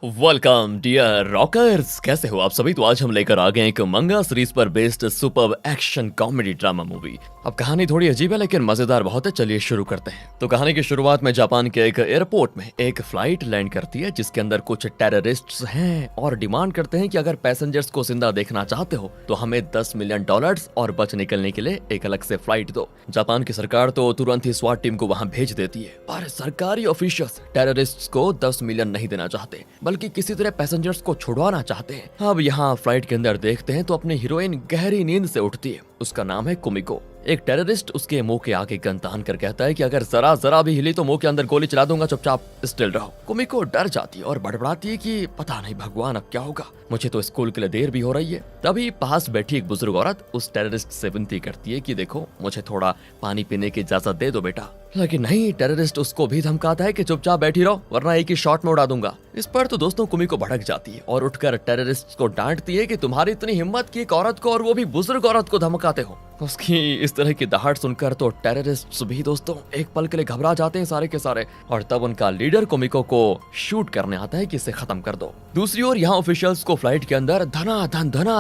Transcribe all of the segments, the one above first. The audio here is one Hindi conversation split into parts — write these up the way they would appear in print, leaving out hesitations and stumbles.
वेलकम डियर रॉकर्स, कैसे हो आप सभी। तो आज हम लेकर आ गए एक मंगा सीरीज पर based super action comedy drama movie. अब कहानी थोड़ी अजीब है लेकिन मजेदार बहुत है। चलिए शुरू करते हैं। तो कहानी की शुरुआत में जापान के एक एयरपोर्ट में एक फ्लाइट लैंड करती है जिसके अंदर कुछ टेररिस्ट्स हैं और डिमांड करते हैं कि अगर पैसेंजर्स को जिंदा देखना चाहते हो तो हमें $10 मिलियन और बच निकलने के लिए एक अलग से फ्लाइट दो। जापान की सरकार तो तुरंत ही स्वाट टीम को वहां भेज देती है, पर सरकारी ऑफिशियल्स टेररिस्ट्स को 10 मिलियन नहीं देना चाहते बल्कि किसी तरह पैसेंजर्स को छुड़वाना चाहते हैं। अब यहाँ फ्लाइट के अंदर देखते हैं तो अपनी हीरोइन गहरी नींद से उठती है। उसका नाम है कुमिको। एक टेररिस्ट उसके मुंह के आगे गन तान कर कहता है कि अगर जरा भी हिली तो मुंह के अंदर गोली चला दूंगा, चुपचाप स्टिल रहो। कुमिको डर जाती है और बड़बड़ाती है कि पता नहीं भगवान अब क्या होगा, मुझे तो स्कूल के लिए देर भी हो रही है। तभी पास बैठी एक बुजुर्ग औरत उस टेररिस्ट से विनती करती है कि देखो मुझे थोड़ा पानी पीने की इजाजत दे दो बेटा, लेकिन नहीं, टेररिस्ट उसको भी धमकाता है कि चुपचाप बैठी रहो वरना एक ही शॉट में उड़ा दूंगा। इस पर तो दोस्तों कुमिको भड़क जाती है और उठकर टेररिस्ट को डांटती है कि तुम्हारी इतनी हिम्मत की एक औरत को और वो भी बुजुर्ग औरत को धमकाते हो। उसकी इस तरह की दहाड़ सुनकर तो टेररिस्ट भी दोस्तों एक पल के लिए घबरा जाते हैं सारे के सारे, और तब उनका लीडर कुमिको को शूट करने आता है कि इसे खत्म कर दो। दूसरी ओर यहाँ ऑफिशियल्स को फ्लाइट के अंदर धना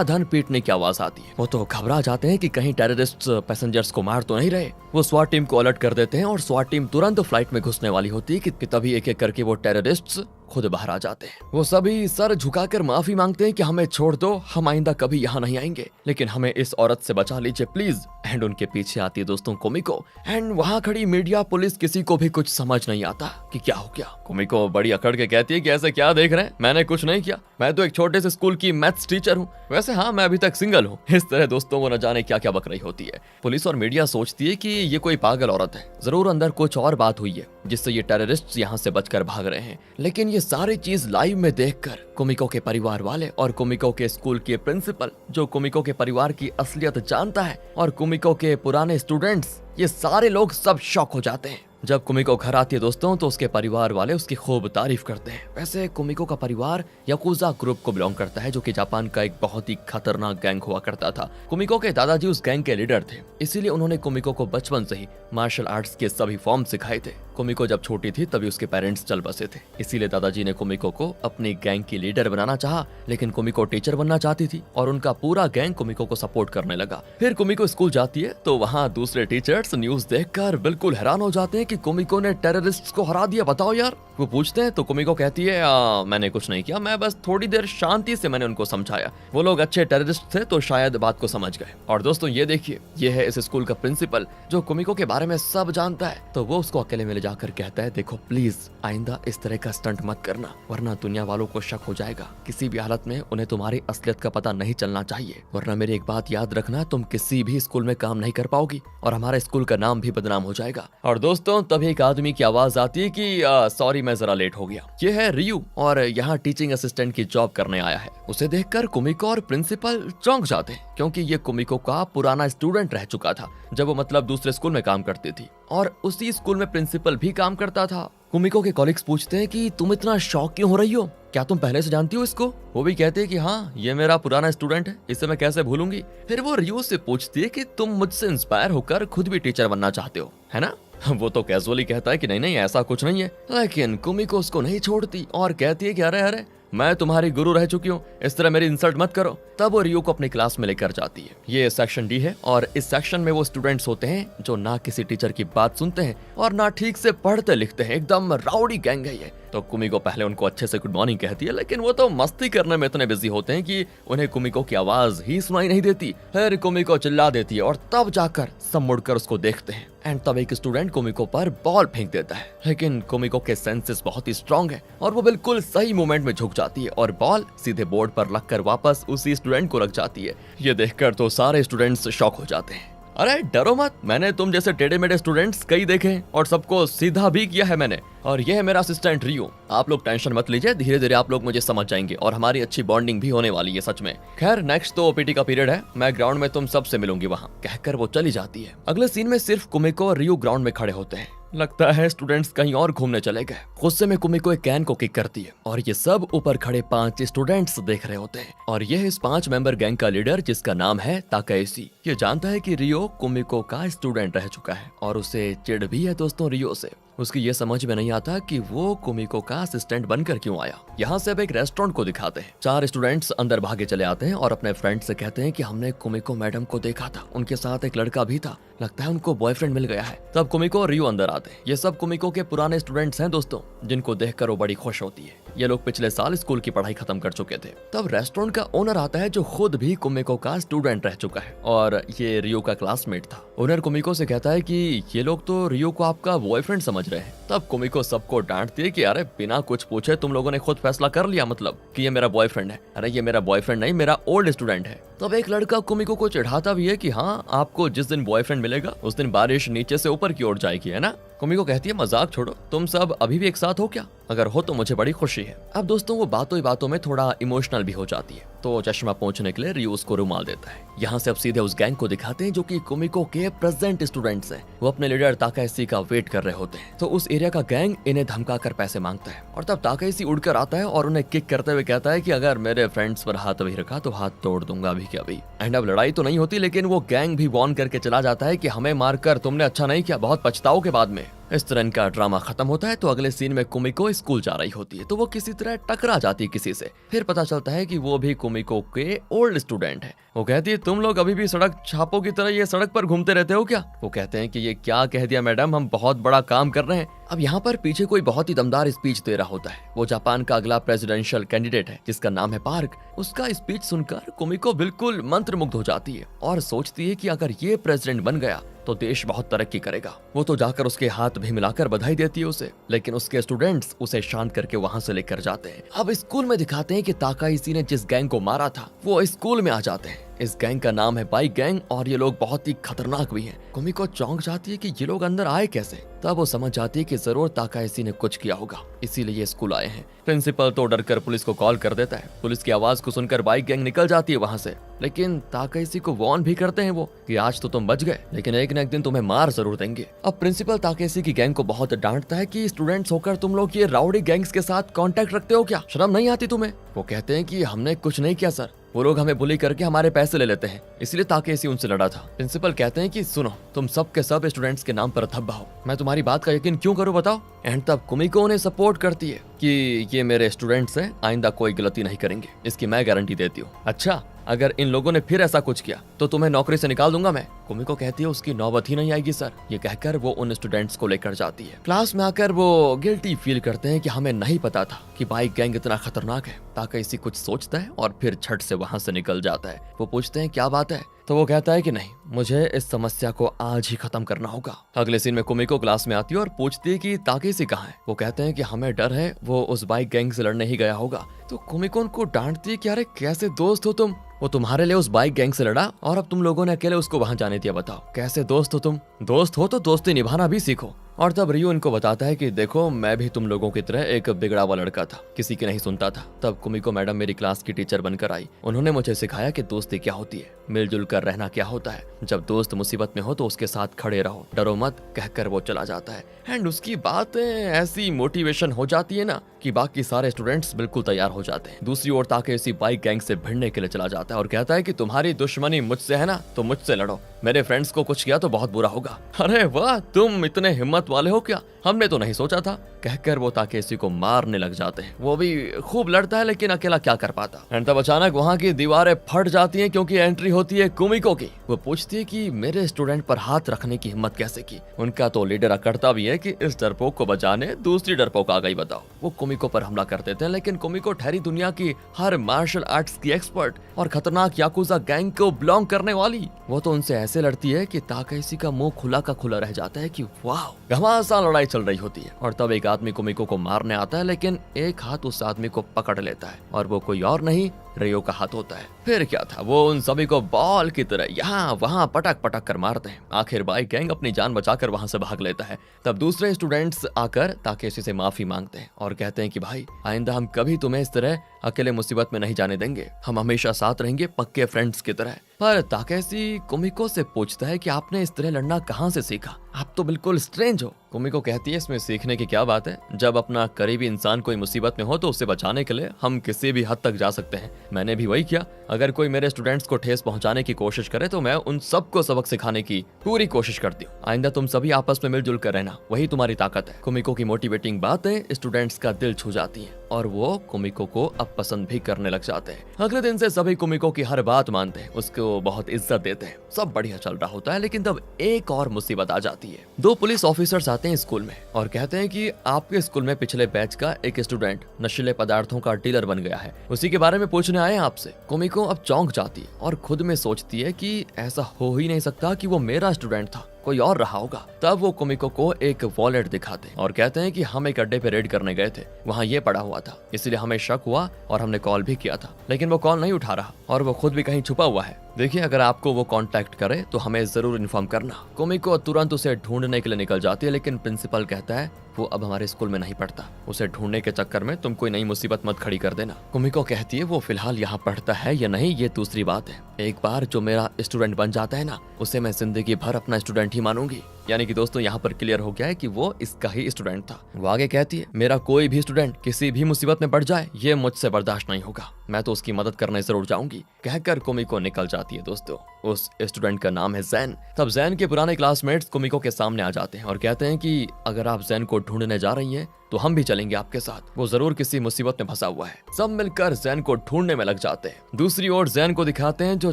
धन पीटने की आवाज आती है। वो तो घबरा जाते हैं कि कहीं टेररिस्ट पैसेंजर्स को मार तो नहीं रहे। वो स्वाट टीम को अलर्ट कर देते हैं और स्वाट टीम तुरंत फ्लाइट में घुसने वाली होती है कि तभी एक एक करके वो टेररिस्ट्स खुद बाहर आ जाते हैं। वो सभी सर झुकाकर माफी मांगते हैं कि हमें छोड़ दो, हम आइंदा कभी यहाँ नहीं आएंगे, लेकिन हमें इस औरत से बचा लीजिए प्लीज। एंड उनके पीछे आती है दोस्तों कुमिको। एंड वहाँ खड़ी मीडिया पुलिस किसी को भी कुछ समझ नहीं आता कि क्या हो गया। कुमिको बड़ी अकड़ के कहती है कि ऐसे क्या देख रहे हैं, मैंने कुछ नहीं किया, मैं तो एक छोटे से स्कूल की मैथ्स टीचर हूँ। वैसे हाँ, मैं अभी तक सिंगल हूँ। इस तरह दोस्तों वो न जाने क्या क्या बक रही होती है। पुलिस और मीडिया सोचती है कि ये कोई पागल औरत है, जरूर अंदर कुछ और बात हुई है जिससे ये टेररिस्ट यहाँ से बचकर भाग रहे हैं। लेकिन ये सारी चीज लाइव में देखकर कुमिको के परिवार वाले और कुमिको के स्कूल के प्रिंसिपल, जो कुमिको के परिवार की असलियत जानता है, और कुमिको के पुराने स्टूडेंट्स, ये सारे लोग सब शॉक हो जाते हैं। जब कुमिको घर आती है दोस्तों तो उसके परिवार वाले उसकी खूब तारीफ करते हैं। वैसे कुमिको का परिवार याकुजा ग्रुप को बिलोंग करता है, जो कि जापान का एक बहुत ही खतरनाक गैंग हुआ करता था। कुमिको के दादाजी उस गैंग के लीडर थे, इसीलिए उन्होंने कुमिको को बचपन से ही मार्शल आर्ट्स के सभी फॉर्म सिखाए थे। कुमिको जब छोटी थी तभी उसके पेरेंट्स चल बसे थे, इसीलिए दादाजी ने कुमिको को अपनी गैंग की लीडर बनाना चाहा, लेकिन कुमिको टीचर बनना चाहती थी और उनका पूरा गैंग कुमिको को सपोर्ट करने लगा। फिर कुमिको स्कूल जाती है तो वहाँ दूसरे टीचर्स न्यूज देखकर बिल्कुल हैरान हो जाते हैं कि कुमिको ने टेररिस्ट्स को हरा दिया, बताओ यार। वो पूछते हैं तो कुमिको कहती है मैंने कुछ नहीं किया, मैं बस थोड़ी देर शांति से मैंने उनको समझाया, वो लोग अच्छे टेररिस्ट थे तो शायद बात को समझ गए। और दोस्तों ये देखिए, ये है इस स्कूल का प्रिंसिपल जो कुमिको के बारे में सब जानता है। तो वो उसको अकेले में ले जाकर कहता है देखो प्लीज आइंदा इस तरह का स्टंट मत करना वरना दुनिया वालों को शक हो जाएगा। किसी भी हालत में उन्हें तुम्हारी असलियत का पता नहीं चलना चाहिए, वरना मेरी एक बात याद रखना, तुम किसी भी स्कूल में काम नहीं कर पाओगी और हमारे स्कूल का नाम भी बदनाम हो जाएगा। और दोस्तों तभी एक आदमी की आवाज आती है कि सॉरी मैं जरा लेट हो गया। ये है रियू और यहाँ टीचिंग असिस्टेंट की जॉब करने आया है। उसे देखकर कुमिको और प्रिंसिपल चौंक जाते हैं क्योंकि ये कुमिको का पुराना स्टूडेंट रह चुका था जब वो मतलब दूसरे स्कूल में काम करती थी, और उसी स्कूल में प्रिंसिपल भी काम करता था। कुमिको के कॉलिग्स पूछते हैं कि तुम इतना शॉक क्यों हो रही हो, क्या तुम पहले से जानती हो इसको? वो भी कहते हैं कि हाँ ये मेरा पुराना स्टूडेंट है, इसे मैं कैसे भूलूंगी। फिर वो रियू से पूछती है कि तुम मुझसे इंस्पायर होकर खुद भी टीचर बनना चाहते हो, है ना? वो तो कैजुअली कहता है कि नहीं नहीं ऐसा कुछ नहीं है, लेकिन कुमिको उसको नहीं छोड़ती और कहती है कि अरे अरे मैं तुम्हारी गुरु रह चुकी हूँ, इस तरह मेरी इंसल्ट मत करो। तब वो रियू को अपनी क्लास में लेकर जाती है। ये सेक्शन डी है और इस सेक्शन में वो स्टूडेंट्स होते हैं जो ना किसी टीचर की बात सुनते हैं और ना ठीक से पढ़ते लिखते हैं, एकदम राउडी गैंग है ये। तो कुमिको पहले उनको अच्छे से गुड मॉर्निंग कहती है, लेकिन वो तो मस्ती करने में इतने बिजी होते हैं कि उन्हें कुमिको की आवाज ही सुनाई नहीं देती। फिर कुमिको चिल्ला देती है और तब जाकर सब मुड़कर उसको देखते हैं। एंड तब एक स्टूडेंट कुमिको पर बॉल फेंक देता है, लेकिन कुमिको के सेंसेस बहुत ही स्ट्रांग है और वो बिल्कुल सही मोमेंट में झुक जाती है और बॉल सीधे बोर्ड पर लगकर वापस उसी स्टूडेंट को लग जाती है। ये देखकर तो सारे स्टूडेंट्स शॉक हो जाते हैं। अरे डरो मत, मैंने तुम जैसे टेढ़े मेढ़े स्टूडेंट्स कई देखे हैं और सबको सीधा भी किया है मैंने, और ये है मेरा असिस्टेंट रियू। आप लोग टेंशन मत लीजिए, धीरे धीरे आप लोग मुझे समझ जाएंगे और हमारी अच्छी बॉन्डिंग भी होने वाली है सच में। खैर नेक्स्ट तो ओपीटी का पीरियड है, मैं ग्राउंड में तुम सबसे मिलूंगी वहाँ, कहकर वो चली जाती है। अगले सीन में सिर्फ कुमिको और रियू ग्राउंड में खड़े होते हैं। लगता है स्टूडेंट्स कहीं और घूमने चले गए। गुस्से में कुमिको एक कैन को किक करती है और ये सब ऊपर खड़े 5 स्टूडेंट्स देख रहे होते हैं, और ये है इस 5 मेंबर गैंग का लीडर जिसका नाम है ताकेशी। ये जानता है कि रियो कुमिको का स्टूडेंट रह चुका है और उसे चिढ़ भी है दोस्तों रियो से। उसकी ये समझ में नहीं आता कि वो कुमिको का असिस्टेंट बनकर क्यों आया। यहाँ से अब एक रेस्टोरेंट को दिखाते हैं। 4 स्टूडेंट्स अंदर भागे चले आते हैं और अपने फ्रेंड से कहते हैं कि हमने कुमिको मैडम को देखा था, उनके साथ एक लड़का भी था, लगता है उनको बॉयफ्रेंड मिल गया है। तब कुमिको और रियो अंदर आते हैं। ये सब कुमिको के पुराने स्टूडेंट्स हैं दोस्तों, जिनको देखकर वो बड़ी खुश होती है। ये लोग पिछले साल स्कूल की पढ़ाई खत्म कर चुके थे। तब रेस्टोरेंट का ओनर आता है, जो खुद भी कुमिको का स्टूडेंट रह चुका है और ये रियो का क्लासमेट था। ओनर कुमिको से कहता है कि ये लोग तो रियो को आपका बॉयफ्रेंड समझ रहे हैं। तब कुमिको सबको डांटती है कि अरे बिना कुछ पूछे तुम लोगों ने खुद फैसला कर लिया, मतलब कि ये मेरा बॉयफ्रेंड है। अरे ये मेरा बॉयफ्रेंड नहीं, मेरा ओल्ड स्टूडेंट है। तब एक लड़का कुमिको को चिढ़ाता भी है कि हाँ, आपको जिस दिन बॉयफ्रेंड मिलेगा उस दिन बारिश नीचे से ऊपर की ओर जाएगी, है ना। कुमिको कहती है मजाक छोड़ो, तुम सब अभी भी एक साथ हो क्या? अगर हो तो मुझे बड़ी खुशी है। अब दोस्तों वो बातों ही बातों में थोड़ा इमोशनल भी हो जाती है, तो चश्मा पहुंचने के लिए रियो उसको रुमाल देता है। यहाँ से अब सीधे उस गैंग को दिखाते हैं जो कि कुमिको के प्रेजेंट स्टूडेंट्स हैं। वो अपने लीडर ताकायाशी का वेट कर रहे होते हैं। तो उस एरिया का गैंग इन्हें धमका कर पैसे मांगता है और तब ताकायाशी उड़कर आता है और उन्हें किक करते हुए कहता है कि अगर मेरे फ्रेंड्स पर हाथ भी रखा तो हाथ तोड़ दूंगा अभी के अभी। एंड अब लड़ाई तो नहीं होती, लेकिन वो गैंग भी वॉर्न करके चला जाता है कि हमें मारकर तुमने अच्छा नहीं किया, बहुत पछताओगे बाद में। इस तरह का ड्रामा खत्म होता है। तो अगले सीन में कुमिको स्कूल जा रही होती है, तो वो किसी तरह टकरा जाती है किसी से। फिर पता चलता है कि वो भी कुमिको के ओल्ड स्टूडेंट है। वो कहती है तुम लोग अभी भी सड़क छापों की तरह ये सड़क पर घूमते रहते हो क्या? वो कहते हैं कि ये क्या कह दिया मैडम, हम बहुत बड़ा काम कर रहे हैं। अब यहाँ पर पीछे कोई बहुत ही दमदार स्पीच दे रहा होता है। वो जापान का अगला प्रेसिडेंशियल कैंडिडेट है जिसका नाम है पार्क। उसका स्पीच सुनकर कुमिको बिल्कुल मंत्रमुग्ध हो जाती है और सोचती है कि अगर ये प्रेसिडेंट बन गया तो देश बहुत तरक्की करेगा। वो तो जाकर उसके हाथ भी मिलाकर बधाई देती है उसे, लेकिन उसके स्टूडेंट्स उसे शांत करके वहाँ से लेकर जाते हैं। अब स्कूल में दिखाते हैं कि ताकायाशी ने जिस गैंग को मारा था वो स्कूल में आ जाते हैं। इस गैंग का नाम है बाइक गैंग और ये लोग बहुत ही खतरनाक भी हैं। कुमिको चौंक जाती है कि ये लोग अंदर आए कैसे। तब वो समझ जाती है कि जरूर ताकायाशी ने कुछ किया होगा, इसीलिए ये स्कूल आए हैं। प्रिंसिपल तो डरकर पुलिस को कॉल कर देता है। पुलिस की आवाज को सुनकर बाइक गैंग निकल जाती है वहाँ से, लेकिन ताकायाशी को वार्न भी करते हैं वो कि आज तो तुम बच गए, लेकिन एक न एक दिन तुम्हें मार जरूर देंगे। अब प्रिंसिपल ताकायाशी की गैंग को बहुत डांटता है कि स्टूडेंट्स होकर तुम लोग ये राउडी गैंग्स के साथ कांटेक्ट रखते हो क्या? शर्म नहीं आती तुम्हें? वो कहते हैं कि हमने कुछ नहीं किया सर, वो लोग हमें बुली करके हमारे पैसे ले लेते हैं, इसलिए ताकायाशी उनसे लड़ा था। प्रिंसिपल कहते हैं कि सुनो, तुम सब के सब स्टूडेंट्स के नाम पर धब्बा हो, मैं तुम्हारी बात का यकीन क्यों करूं बताओ। एंड तब कुमिको उन्हें सपोर्ट करती है कि ये मेरे स्टूडेंट्स हैं, आइंदा कोई गलती नहीं करेंगे, इसकी मैं गारंटी देती हूँ। अच्छा, अगर इन लोगों ने फिर ऐसा कुछ किया तो तुम्हें नौकरी से निकाल दूंगा मैं। कुमिको कहती है उसकी नौबत ही नहीं आएगी सर। ये कहकर वो उन स्टूडेंट्स को लेकर जाती है। क्लास में आकर वो गिल्टी फील करते हैं कि हमें नहीं पता था कि बाइक गैंग इतना खतरनाक है। ताकायाशी कुछ सोचता है और फिर झट से वहाँ से निकल जाता है। वो पूछते हैं क्या बात है, तो वो कहता है कि नहीं, मुझे इस समस्या को आज ही खत्म करना होगा। अगले सीन में कुमिको क्लास में आती है और पूछती है कि ताकायाशी कहाँ है। वो कहते हैं कि हमें डर है वो उस बाइक गैंग से लड़ने ही गया होगा। तो कुमिको उनको डांटती है कि अरे कैसे दोस्त हो तुम, वो तुम्हारे लिए उस बाइक गैंग से लड़ा और अब तुम लोगों ने अकेले उसको वहां जाने दिया। बताओ कैसे दोस्त हो तुम? दोस्त हो तो दोस्ती निभाना भी सीखो। और तब रियो इनको बताता है कि देखो, मैं भी तुम लोगों की तरह एक बिगड़ा हुआ लड़का था, किसी की नहीं सुनता था। तब कुमिको मैडम मेरी क्लास की टीचर बनकर आई। उन्होंने मुझे सिखाया कि दोस्ती क्या होती है, मिलजुल कर रहना क्या होता है। जब दोस्त मुसीबत में हो तो उसके साथ खड़े रहो, डरो मत, कहकर वो चला जाता है। एंड उसकी बातें ऐसी मोटिवेशन हो जाती है ना कि बाकी सारे स्टूडेंट्स बिल्कुल तैयार हो जाते हैं। दूसरी ओर ताकायाशी बाइक गैंग से भिड़ने के लिए चला जाता है और कहता है कि तुम्हारी दुश्मनी मुझसे है ना, तो मुझसे लड़ो, मेरे फ्रेंड्स को कुछ किया तो बहुत बुरा होगा। अरे वाह, तुम इतने हिम्मत वाले हो क्या, हमने तो नहीं सोचा था, कहकर वो ताकायाशी को मारने लग जाते हैं। वो भी खूब लड़ता है लेकिन अकेला क्या कर पाता। एंड तब अचानक वहाँ की दीवारें फट जाती हैं क्योंकि एंट्री होती है कुमिको की। वो पूछती है कि मेरे स्टूडेंट पर हाथ रखने की हिम्मत कैसे की। उनका तो लीडर अकड़ता भी है कि इस डरपोक को बचाने दूसरी डरपोक आ गई। बताओ, वो कुमिको पर हमला कर देते हैं, लेकिन कुमिको ठहरी दुनिया की हर मार्शल आर्ट्स की एक्सपर्ट और खतरनाक याकुजा गैंग को बिलोंग करने वाली। वो तो उनसे ऐसे लड़ती है कि ताकायाशी का मुंह खुला का खुला रह जाता है कि वाह, घमासान लड़ाई चल रही होती है। और तब एक आदमी कुमिको को मारने आता है, लेकिन एक हाथ उस आदमी को पकड़ लेता है और वो कोई और नहीं, रियो का हाथ होता है। फिर क्या था, वो उन सभी को बॉल की तरह यहाँ वहाँ पटक पटक कर मारते हैं। आखिर बाइक गैंग अपनी जान बचाकर वहां से भाग लेता है। तब दूसरे स्टूडेंट्स आकर ताकायाशी से माफी मांगते हैं और कहते हैं कि भाई, आइंदा हम कभी तुम्हें इस तरह अकेले मुसीबत में नहीं जाने देंगे, हम हमेशा साथ रहेंगे पक्के फ्रेंड्स की तरह। पर ताकायाशी कुमिको से पूछता है कि आपने इस तरह लड़ना कहाँ से सीखा, आप तो बिल्कुल स्ट्रेंज हो। कुमिको कहती है इसमें सीखने की क्या बात है, जब अपना करीबी इंसान कोई मुसीबत में हो तो उसे बचाने के लिए हम किसी भी हद तक जा सकते हैं। मैंने भी वही किया। अगर कोई मेरे स्टूडेंट्स को ठेस पहुंचाने की कोशिश करे तो मैं उन सबको सबक सिखाने की पूरी कोशिश करती हूँ। आइंदा तुम सभी आपस में मिलजुल कर रहना, वही तुम्हारी ताकत है। कुमिको की मोटिवेटिंग बातें स्टूडेंट्स का दिल छू जाती हैं और वो कुमिको को अब पसंद भी करने लग जाते हैं। अगले दिन से सभी कुमिको की हर बात मानते हैं, उसको बहुत इज्जत देते हैं। सब बढ़िया चल रहा होता है, लेकिन तब एक और मुसीबत आ जाती है। 2 पुलिस ऑफिसर्स आते हैं स्कूल में और कहते हैं कि आपके स्कूल में पिछले बैच का एक स्टूडेंट नशीले पदार्थों का डीलर बन गया है, उसी के बारे में पूछने आए हैं आपसे। कुमिको अब चौंक जाती है और खुद में सोचती है कि ऐसा हो ही नहीं सकता कि वो मेरा स्टूडेंट था, कोई और रहा होगा। तब वो कुमिको को एक वॉलेट दिखाते हैं और कहते हैं कि हम एक अड्डे पे रेड करने गए थे, वहाँ ये पड़ा हुआ था, इसलिए हमें शक हुआ और हमने कॉल भी किया था, लेकिन वो कॉल नहीं उठा रहा और वो खुद भी कहीं छुपा हुआ है। देखिए, अगर आपको वो कांटेक्ट करे तो हमें जरूर इन्फॉर्म करना। कुमिको तुरंत उसे ढूंढने के लिए निकल जाती है, लेकिन प्रिंसिपल कहता है वो अब हमारे स्कूल में नहीं पढ़ता, उसे ढूंढने के चक्कर में तुम कोई नई मुसीबत मत खड़ी कर देना। कुमिको कहती है वो फिलहाल यहाँ पढ़ता है या नहीं ये दूसरी बात है, एक बार जो मेरा स्टूडेंट बन जाता है ना, उसे मैं जिंदगी भर अपना स्टूडेंट ही मानूंगी। यानी कि दोस्तों यहाँ पर क्लियर हो गया है कि वो इसका ही स्टूडेंट था। वो आगे कहती है मेरा कोई भी स्टूडेंट किसी भी मुसीबत में पड़ जाए ये मुझसे बर्दाश्त नहीं होगा, मैं तो उसकी मदद करने जरूर जाऊंगी। कहकर कुमिको निकल जाती है। दोस्तों उस स्टूडेंट का नाम है जैन। तब जैन के पुराने क्लासमेट्स कुमिको के सामने आ जाते हैं और कहते हैं कि अगर आप जैन को ढूंढने जा रही हैं तो हम भी चलेंगे आपके साथ, वो जरूर किसी मुसीबत में फंसा हुआ है। सब मिलकर जैन को ढूंढने में लग जाते हैं। दूसरी ओर जैन को दिखाते हैं जो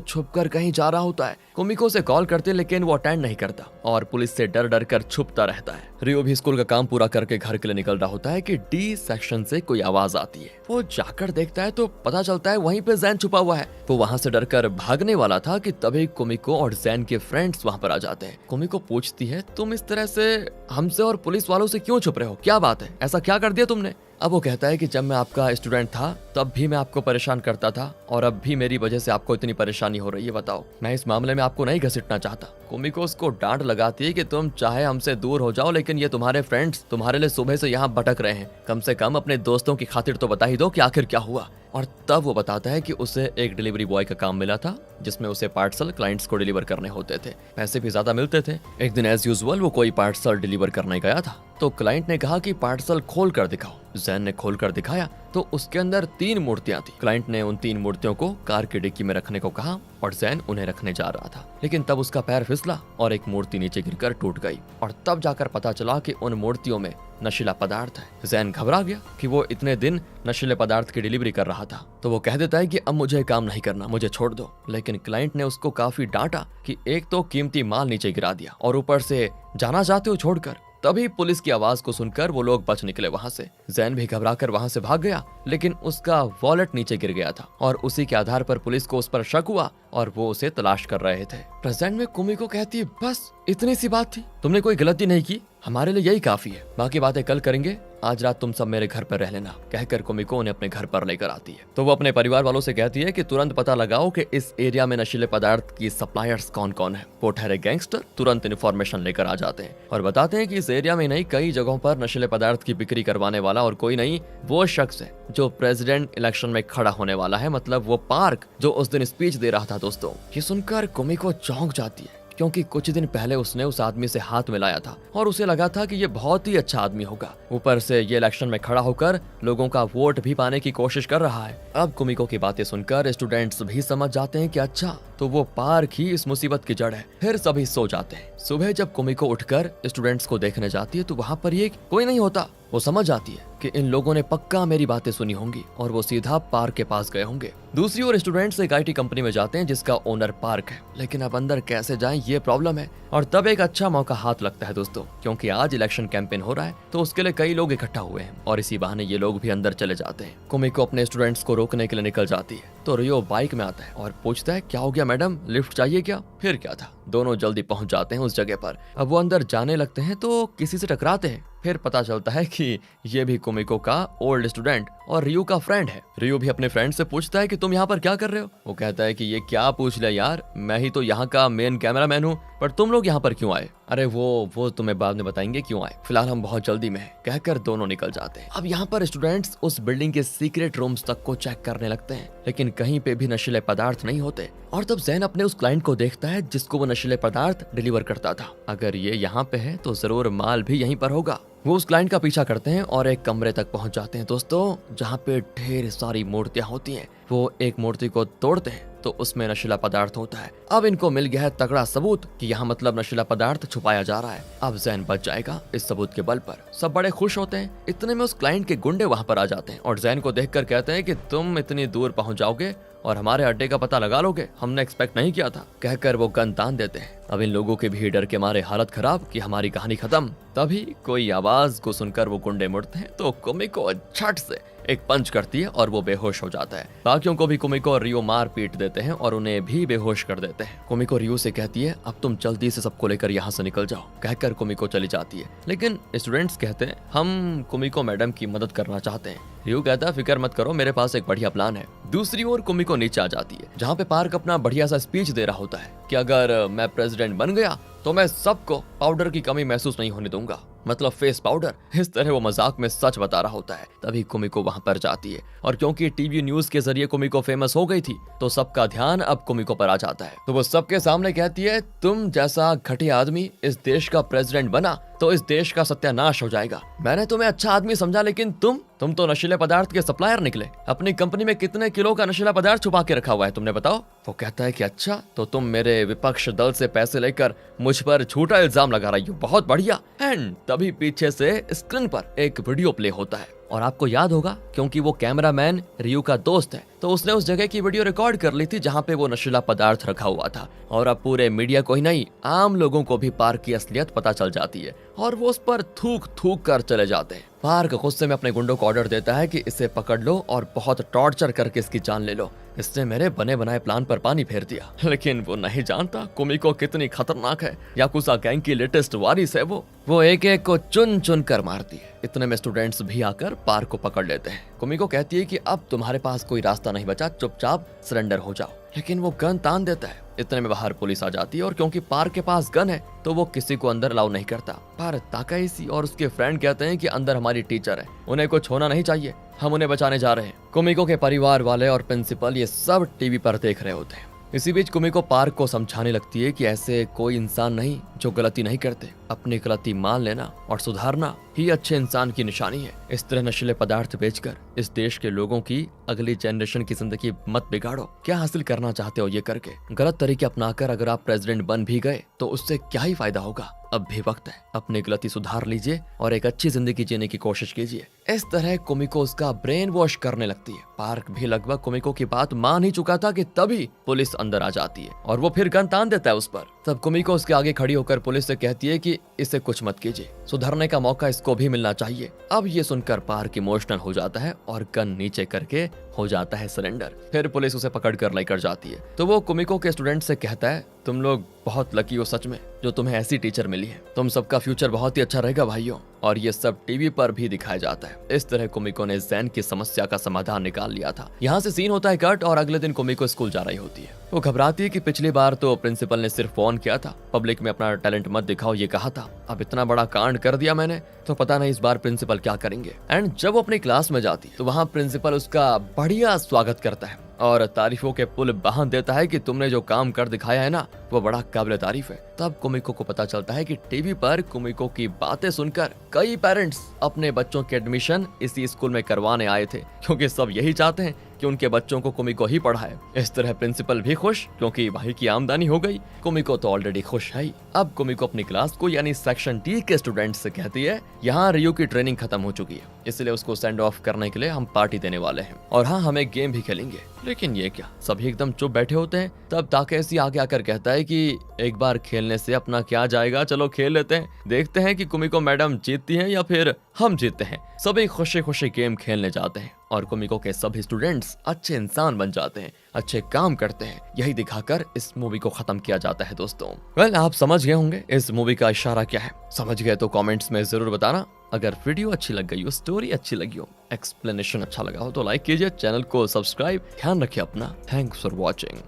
छुपकर कहीं जा रहा होता है। कुमिको से कॉल करते हैं लेकिन वो अटेंड नहीं करता और पुलिस से डर डर कर छुपता रहता है। रियो भी स्कूल का काम पूरा करके घर के लिए निकल रहा होता है कि डी सेक्शन से कोई आवाज आती है। वो जाकर देखता है तो पता चलता है वहीं पे जैन छुपा हुआ है। वो वहां से डरकर भागने वाला था कि तभी कुमिको और जैन के फ्रेंड्स वहां पर आ जाते हैं। कुमिको पूछती है तुम इस तरह से हमसे और पुलिस वालों से क्यों छुप रहे हो, क्या बात है, ऐसा क्या कर दिया तुमने? अब वो कहता है कि जब मैं आपका स्टूडेंट था तब भी मैं आपको परेशान करता था और अब भी मेरी वजह से आपको इतनी परेशानी हो रही है, बताओ। मैं इस मामले में आपको नहीं घसीटना चाहता। कुमिको उसको डांट लगाती है कि तुम चाहे हमसे दूर हो जाओ लेकिन ये तुम्हारे फ्रेंड्स तुम्हारे लिए सुबह से यहाँ भटक रहे हैं, कम से कम अपने दोस्तों की खातिर तो बता ही दो कि आखिर क्या हुआ। और तब वो बताता है कि उसे एक डिलीवरी बॉय का काम मिला था जिसमें उसे पार्सल क्लाइंट्स को डिलीवर करने होते थे, पैसे भी ज्यादा मिलते थे। एक दिन एज यूजुअल वो कोई पार्सल डिलीवर करने गया था तो क्लाइंट ने कहा कि पार्सल खोल कर दिखाओ। जैन ने खोल कर दिखाया तो उसके अंदर 3 मूर्तियां थी। क्लाइंट ने उन 3 मूर्तियों को कार की डिक्की में रखने को कहा और जैन उन्हें रखने जा रहा था, लेकिन तब उसका पैर फिसला और एक मूर्ति नीचे गिरकर टूट गई और तब जाकर पता चला कि उन मूर्तियों में नशीला पदार्थ है। जैन घबरा गया कि वो इतने दिन नशीले पदार्थ की डिलीवरी कर रहा था, तो वो कह देता है कि अब मुझे काम नहीं करना, मुझे छोड़ दो। लेकिन क्लाइंट ने उसको काफी डांटा कि एक तो कीमती माल नीचे गिरा दिया और ऊपर से जाना चाहते हो छोड़कर। तभी पुलिस की आवाज को सुनकर वो लोग बच निकले वहां से। जैन भी घबराकर वहां से भाग गया, लेकिन उसका वॉलेट नीचे गिर गया था और उसी के आधार पर पुलिस को उस पर शक हुआ और वो उसे तलाश कर रहे थे। प्रेजेंट में कुमिको कहती है बस इतनी सी बात थी, तुमने कोई गलती नहीं की, हमारे लिए यही काफी है, बाकी बातें कल करेंगे, आज रात तुम सब मेरे घर पर रह लेना। कहकर कुमिको उन्हें अपने घर पर लेकर आती है। तो वो अपने परिवार वालों से कहती है कि तुरंत पता लगाओ कि इस एरिया में नशीले पदार्थ की सप्लायर्स कौन कौन है। वो ठहरे गैंगस्टर तुरंत इन्फॉर्मेशन लेकर आ जाते हैं और बताते हैं कि इस एरिया में नहीं कई जगहों पर नशीले पदार्थ की बिक्री करवाने वाला और कोई नहीं वो शख्स है जो प्रेसिडेंट इलेक्शन में खड़ा होने वाला है, मतलब वो पार्क जो उस दिन स्पीच दे रहा था। दोस्तों ये सुनकर कुमिको चौंक जाती है क्योंकि कुछ दिन पहले उसने उस आदमी से हाथ मिलाया था और उसे लगा था कि ये बहुत ही अच्छा आदमी होगा। ऊपर से ये इलेक्शन में खड़ा होकर लोगों का वोट भी पाने की कोशिश कर रहा है। अब कुमिको की बातें सुनकर स्टूडेंट्स भी समझ जाते हैं कि अच्छा तो वो पार्क ही इस मुसीबत की जड़ है। फिर सभी सो जाते हैं। सुबह जब कुमिको उठकर स्टूडेंट्स को देखने जाती है तो वहाँ पर ये कोई नहीं होता। वो समझ जाती है कि इन लोगों ने पक्का मेरी बातें सुनी होंगी और वो सीधा पार्क के पास गए होंगे। दूसरी ओर स्टूडेंट्स एक IT कंपनी में जाते हैं जिसका ओनर पार्क है, लेकिन अब अंदर कैसे जाएं ये प्रॉब्लम है। और तब एक अच्छा मौका हाथ लगता है दोस्तों, क्योंकि आज इलेक्शन कैंपेन हो रहा है तो उसके लिए कई लोग इकट्ठा हुए हैं और इसी बहाने ये लोग भी अंदर चले जाते हैं। कुमिको अपने स्टूडेंट्स को रोकने के लिए निकल जाती है तो रियो बाइक में आता है और पूछता है क्या हो गया मैडम, लिफ्ट चाहिए क्या? फिर क्या था, दोनों जल्दी पहुंच जाते हैं उस जगह पर। अब वो अंदर जाने लगते हैं तो किसी से टकराते हैं। फिर पता चलता है कि ये भी कुमिको का ओल्ड स्टूडेंट और रियो का फ्रेंड है। रियो भी अपने फ्रेंड से पूछता है कि तुम यहाँ पर क्या कर रहे हो? वो कहता है कि ये क्या पूछ लिया यार, मैं ही तो यहाँ का मेन कैमरामैन हूँ, पर तुम लोग यहाँ पर क्यों आए? अरे वो तुम्हें बाद में बताएंगे क्यों आए, फिलहाल हम बहुत जल्दी में हैं। कहकर दोनों निकल जाते हैं। अब यहाँ पर स्टूडेंट्स उस बिल्डिंग के सीक्रेट रूम्स तक को चेक करने लगते हैं, लेकिन कहीं पे भी नशीले पदार्थ नहीं होते। और तब जैन अपने उस क्लाइंट को देखता है जिसको वो नशीले पदार्थ डिलीवर करता था। अगर ये यहाँ पे है तो जरूर माल भी यहीं पर होगा। वो उस क्लाइंट का पीछा करते हैं और एक कमरे तक पहुंच जाते हैं दोस्तों, जहाँ पे ढेर सारी मूर्तियां होती हैं। वो एक मूर्ति को तोड़ते हैं तो उसमें नशीला पदार्थ होता है। अब इनको मिल गया है तगड़ा सबूत कि यहाँ मतलब नशीला पदार्थ छुपाया जा रहा है। अब जैन बच जाएगा इस सबूत के बल पर। सब बड़े खुश होते हैं। इतने में उस क्लाइंट के गुंडे वहाँ पर आ जाते हैं और जैन को देखकर कहते हैं कि तुम इतनी दूर पहुंच जाओगे और हमारे अड्डे का पता लगा लोगे, हमने एक्सपेक्ट नहीं किया था। कहकर वो गन तान देते हैं। अब इन लोगों के भी डर के मारे हालत खराब कि हमारी कहानी खत्म। तभी कोई आवाज को सुनकर वो गुंडे मुड़ते हैं तो कुमिको झट से एक पंच करती है और वो बेहोश हो जाता है। बाकियों को भी कुमिको और रियो मार पीट देते हैं और उन्हें भी बेहोश कर देते हैं। कुमिको रियो से कहती है अब तुम जल्दी से सबको लेकर यहाँ से निकल जाओ। कहकर कुमिको चली जाती है, लेकिन स्टूडेंट्स कहते हैं हम कुमिको मैडम की मदद करना चाहते हैं। रियो कहता है फिक्र मत करो, मेरे पास एक बढ़िया प्लान है। दूसरी ओर कुमिको नीचे आ जाती है, जहाँ पे पार्क अपना बढ़िया सा स्पीच दे रहा होता है कि अगर मैं प्रेसिडेंट बन गया तो मैं सबको पाउडर की कमी महसूस नहीं होने दूंगा, मतलब फेस पाउडर। इस तरह वो मजाक में सच बता रहा होता है। तभी कुमिको वहां पर जाती है और क्योंकि टीवी न्यूज के जरिए कुमिको फेमस हो गई थी तो सबका ध्यान अब कुमिको पर आ जाता है। तो वो सबके सामने कहती है तुम जैसा घटिया आदमी इस देश का प्रेसिडेंट बना तो इस देश का सत्यानाश हो जाएगा। मैंने तुम्हें अच्छा आदमी समझा, लेकिन तुम तो नशीले पदार्थ के सप्लायर निकले। अपनी कंपनी में कितने किलो का नशीला पदार्थ छुपा के रखा हुआ है तुमने, बताओ। वो कहता है कि अच्छा तो तुम मेरे विपक्ष दल से पैसे लेकर मुझ पर झूठा इल्जाम लगा रही हो, बहुत बढ़िया। एंड तभी पीछे से स्क्रीन पर एक वीडियो प्ले होता है और आपको याद होगा क्योंकि वो कैमरामैन रियू का दोस्त है तो उसने उस जगह की वीडियो रिकॉर्ड कर ली थी जहाँ पे वो नशीला पदार्थ रखा हुआ था। और अब पूरे मीडिया को ही नहीं, आम लोगों को भी पार्क की असलियत पता चल जाती है और वो उस पर थूक थूक कर चले जाते हैं। पार्क गुस्से में अपने गुंडों को ऑर्डर देता है कि इसे पकड़ लो और बहुत टॉर्चर करके इसकी जान ले लो। इसने मेरे बने बनाए प्लान पर पानी फेर दिया। लेकिन वो नहीं जानता कुमिको कितनी खतरनाक है। याकुजा गैंग की लेटेस्ट वारिस है वो एक एक को चुन चुन कर मारती है। इतने में स्टूडेंट्स भी आकर पार्क को पकड़ लेते हैं। कुमिको कहती है कि अब तुम्हारे पास कोई रास्ता नहीं बचा, चुपचाप सरेंडर हो जाओ। लेकिन वो गन तान देता है। इतने में बाहर पुलिस आ जाती है और क्योंकि पार्क के पास गन है तो वो किसी को अंदर अलाउ नहीं करता। पर ताकाइशी और उसके फ्रेंड कहते हैं कि अंदर हमारी टीचर है, उन्हें कुछ होना नहीं चाहिए, हम उन्हें बचाने जा रहे हैं। कुमिको के परिवार वाले और प्रिंसिपल ये सब टीवी पर देख रहे होते हैं। इसी बीच कुमिको पार्क को समझाने लगती है कि ऐसे कोई इंसान नहीं जो गलती नहीं करते। अपनी गलती मान लेना और सुधारना ही अच्छे इंसान की निशानी है। इस तरह नशीले पदार्थ बेचकर इस देश के लोगों की अगली जनरेशन की जिंदगी मत बिगाड़ो। क्या हासिल करना चाहते हो ये करके? गलत तरीके अपनाकर अगर आप प्रेसिडेंट बन भी गए तो उससे क्या ही फायदा होगा। अब भी वक्त है, अपनी गलती सुधार लीजिए और एक अच्छी जिंदगी जीने की कोशिश कीजिए। इस तरह कुमिको उसका ब्रेन वॉश करने लगती है। पार्क भी लगभग कुमिको की बात मान ही चुका था कि तभी पुलिस अंदर आ जाती है और वो फिर गन तान देता है उस पर। तब कुमिको उसके आगे खड़ी होकर पुलिस से कहती है कि इसे कुछ मत कीजिए, सुधरने का मौका इसको भी मिलना चाहिए। अब ये सुनकर पार्क इमोशनल हो जाता है और गन नीचे करके हो जाता है सरेंडर। फिर पुलिस उसे पकड़ कर लेकर जाती है तो वो कुमिको के स्टूडेंट से कहता है तुम लोग बहुत लकी हो सच में जो तुम्हें ऐसी टीचर मिली है। तुम सबका फ्यूचर बहुत ही अच्छा रहेगा भाइयों। और ये सब टीवी पर भी दिखाया जाता है। इस तरह कुमिको ने जैन की समस्या का समाधान निकाल लिया था। यहाँ से सीन होता है कट और अगले दिन कुमिको स्कूल जा रही होती है। वो घबराती है कि पिछली बार तो प्रिंसिपल ने सिर्फ फोन किया था, पब्लिक में अपना टैलेंट मत दिखाओ ये कहा था। अब इतना बड़ा कांड कर दिया मैंने तो पता नहीं इस बार प्रिंसिपल क्या करेंगे। एंड जब वो अपनी क्लास में जाती तो वहाँ प्रिंसिपल उसका बढ़िया स्वागत करता है और तारीफों के पुल बांध देता है कि तुमने जो काम कर दिखाया है ना वो बड़ा काबिल तारीफ है। तब कुमिको को पता चलता है कि टीवी पर कुमिको की बातें सुनकर कई पेरेंट्स अपने बच्चों के एडमिशन इसी स्कूल में करवाने आए थे क्योंकि सब यही चाहते हैं कि उनके बच्चों को कुमिको ही पढ़ाए। इस तरह प्रिंसिपल भी खुश क्योंकि भाई की आमदनी हो गई। कुमिको तो ऑलरेडी खुश है। अब कुमिको अपनी क्लास को यानी सेक्शन टी के स्टूडेंट से कहती है यहाँ रियो की ट्रेनिंग खत्म हो चुकी है, इसलिए उसको सेंड ऑफ करने के लिए हम पार्टी देने वाले हैं और हाँ हम एक गेम भी खेलेंगे। लेकिन ये क्या, सभी एकदम चुप बैठे होते हैं। तब ताकेशी आगे आकर कहता है कि एक बार खेलने से अपना क्या जाएगा, चलो खेल लेते हैं, देखते हैं कि कुमिको मैडम जीतती हैं या फिर हम जीतते हैं। सभी खुशी खुशी गेम खेलने जाते हैं और कुमिको के सभी स्टूडेंट्स अच्छे इंसान बन जाते हैं, अच्छे काम करते हैं। यही दिखाकर इस मूवी को खत्म किया जाता है दोस्तों। वेल आप समझ गए होंगे इस मूवी का इशारा क्या है। समझ गए तो कमेंट्स में जरूर बताना। अगर वीडियो अच्छी लग गई हो, स्टोरी अच्छी लगी हो, एक्सप्लेनेशन अच्छा लगा हो तो लाइक कीजिए, चैनल को सब्सक्राइब। ध्यान रखिए अपना। Thanks for watching.